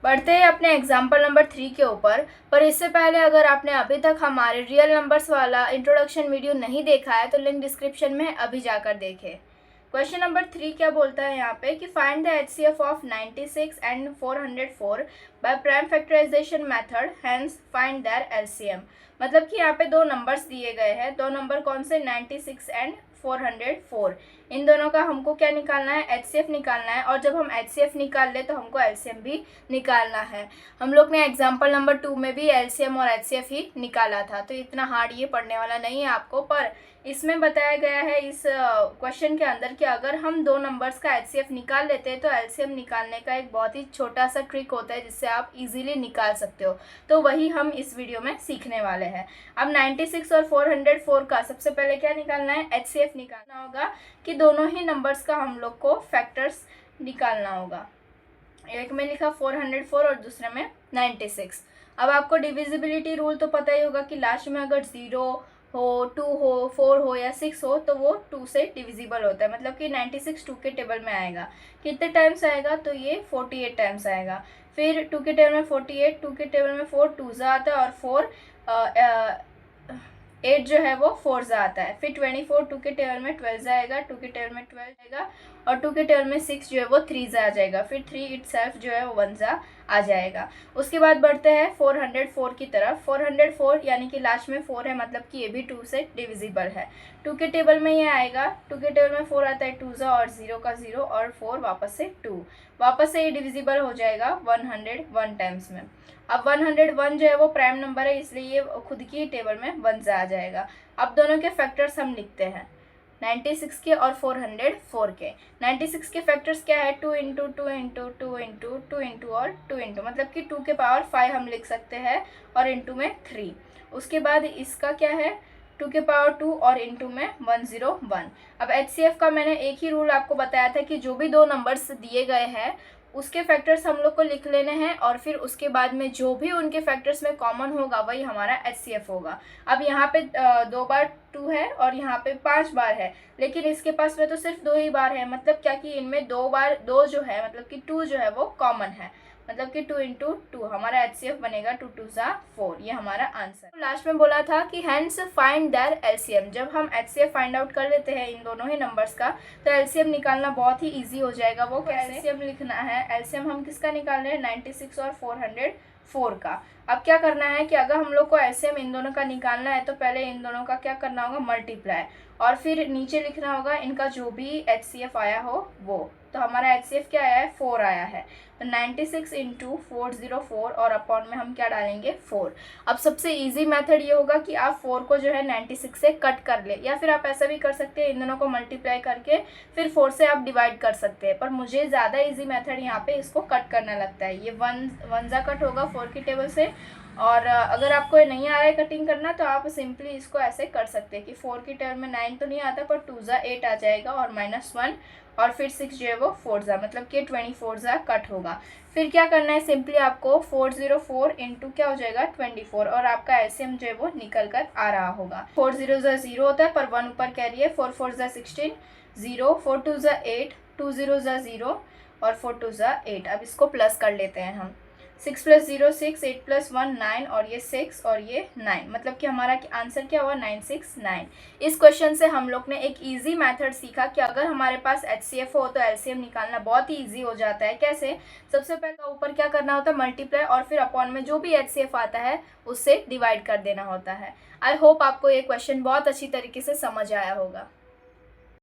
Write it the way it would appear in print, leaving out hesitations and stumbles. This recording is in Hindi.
बढ़ते हैं अपने एग्जाम्पल नंबर 3 के ऊपर। पर इससे पहले अगर आपने अभी तक हमारे रियल नंबर्स वाला इंट्रोडक्शन वीडियो नहीं देखा है तो लिंक डिस्क्रिप्शन में अभी जाकर देखें। क्वेश्चन नंबर 3 क्या बोलता है यहाँ पे कि find the HCF of 96 and 404 by prime factorisation method, hence find their LCM. मतलब कि यहाँ पे दो नंबर्स दिए गए हैं, दो नंबर कौन से, 96 एंड 404। इन दोनों का हमको क्या निकालना है, एचसीएफ निकालना है। और जब हम एचसीएफ निकाल ले तो हमको एलसीएम भी निकालना है। हम लोग ने एग्जाम्पल नंबर 2 में भी एलसीएम और एचसीएफ ही निकाला था, तो इतना हार्ड ये पढ़ने वाला नहीं है आपको। पर इसमें बताया गया है इस क्वेश्चन के अंदर कि अगर हम दो नंबर्स का एचसीएफ निकाल लेते हैं तो एलसीएम निकालने का एक बहुत ही छोटा सा ट्रिक होता है जिससे आप इजीली निकाल सकते हो। तो वही हम इस वीडियो में सीखने वाले हैं। अब 96 और 404 का सबसे पहले क्या निकालना है, एचसीएफ निकालना होगा कि दोनों ही नंबर्स का हम लोग को फैक्टर्स निकालना होगा। एक में लिखा 404 और दूसरे में 96। अब आपको डिविजिबिलिटी रूल तो पता ही होगा कि लास्ट में अगर 0 हो, 2 हो, 4 हो या 6 हो तो वो 2 से डिविजिबल होता है। मतलब कि 96 2 के टेबल में आएगा। कितने टाइम्स आएगा, तो ये 48 टाइम्स आएगा। फिर 2 के टेबल में 48, 2 के टेबल में 4 2 जा आता है और 8 जो है वो 4 जा आता है। फिर 24 2 के टेबल में 12 जाएगा, 2 के टेबल में 12 जाएगा और 2 के टेबल में 6 जो है वो 3 जा जाएगा। फिर 3 इटसेल्फ जो है वो 1 जा आ जाएगा। उसके बाद बढ़ते हैं 404 की तरफ। 404 यानी कि लास्ट में 4 है, मतलब कि ये भी 2 से डिविजिबल है। 2 के टेबल में ये आएगा, 2 के टेबल में 4 आता है, 2 जा और 0 का 0 और 4 वापस से 2, वापस से ये डिविजिबल हो जाएगा 101 टाइम्स में। अब 101 जो है वो प्राइम नंबर है, इसलिए ये खुद की टेबल में 1 आ जाएगा। अब दोनों के फैक्टर्स हम लिखते हैं, 96 के और 404 के। 96 के फैक्टर्स क्या है, 2 इंटू 2 इंटू 2 इंटू 2 इंटू और 2 इंटू, मतलब कि 2 के पावर 5 हम लिख सकते हैं और इंटू में 3। उसके बाद इसका क्या है, 2 के पावर 2 और इंटू में 101। अब एचसीएफ का मैंने एक ही रूल आपको बताया था कि जो भी दो नंबर्स दिए गए हैं उसके फैक्टर्स हम लोग को लिख लेने हैं और फिर उसके बाद में जो भी उनके फैक्टर्स में कॉमन होगा वही हमारा एचसीएफ होगा। अब यहाँ पे 2 बार 2 है और यहाँ पे 5 बार है, लेकिन इसके पास में तो सिर्फ 2 ही बार है। मतलब क्या कि इनमें 2 बार 2 जो है, मतलब कि 2 जो है वो कॉमन है। मतलब कि 2 इंटू 2 हमारा एचसीएफ बनेगा, 2 2 जा 4, ये हमारा आंसर। लास्ट में बोला था कि हेंस फाइंड देयर एलसीएम। जब हम एचसीएफ फाइंड आउट कर लेते हैं इन दोनों ही नंबर्स का तो एलसीएम निकालना बहुत ही इजी हो जाएगा। वो कैसे, एलसीएम लिखना है। एलसीएम हम किसका निकाल रहे हैं, 96 और 404 का। अब क्या करना है कि अगर हम लोग को एलसीएम इन दोनों का निकालना है तो पहले इन दोनों का क्या करना होगा, मल्टीप्लाई, और फिर नीचे लिखना होगा इनका जो भी एचसीएफ आया हो वो। तो हमारा एचसीएफ क्या आया है, 4 आया है। तो 96 इंटू 404 और अपॉन में हम क्या डालेंगे, 4। अब सबसे इजी मेथड ये होगा कि आप 4 को जो है 96 से कट कर ले, या फिर आप ऐसा भी कर सकते हैं इन दोनों को मल्टीप्लाई करके फिर 4 से आप डिवाइड कर सकते हैं। पर मुझे ज़्यादा इजी मेथड यहाँ पे इसको कट करना लगता है। ये 1 जा कट होगा 4 की टेबल से। और अगर आपको ये नहीं आ रहा है कटिंग करना तो आप सिंपली इसको ऐसे कर सकते हैं कि 4 की टर्म में 9 तो नहीं आता पर 2 जा 8 आ जाएगा और -1 और फिर 6 जो है वो 4 जा, मतलब कि 24 जा कट होगा। फिर क्या करना है, सिंपली आपको 404 इंटू क्या हो जाएगा 24 और आपका एलसीएम जो है वो निकल कर आ रहा होगा। 4 0 जा 0 होता है पर 1 ऊपर कैरी है। 4 4 जा 16, 0, 4 2 जा 8, 2 0 जा 0 और 4 2 जा 8। अब इसको प्लस कर लेते हैं हम। 6 + 0 6, 8 + 1 9 और ये 6 और ये 9, मतलब कि हमारा आंसर क्या हुआ, 969। इस क्वेश्चन से हम लोग ने एक इजी मेथड सीखा कि अगर हमारे पास एचसीएफ हो तो एलसीएम निकालना बहुत ही इजी हो जाता है। कैसे, सबसे पहले ऊपर क्या करना होता है, मल्टीप्लाई, और फिर अपॉन में जो भी एचसीएफ आता है उससे डिवाइड कर देना होता है। आई होप आपको ये क्वेश्चन बहुत अच्छी तरीके से समझ आया होगा।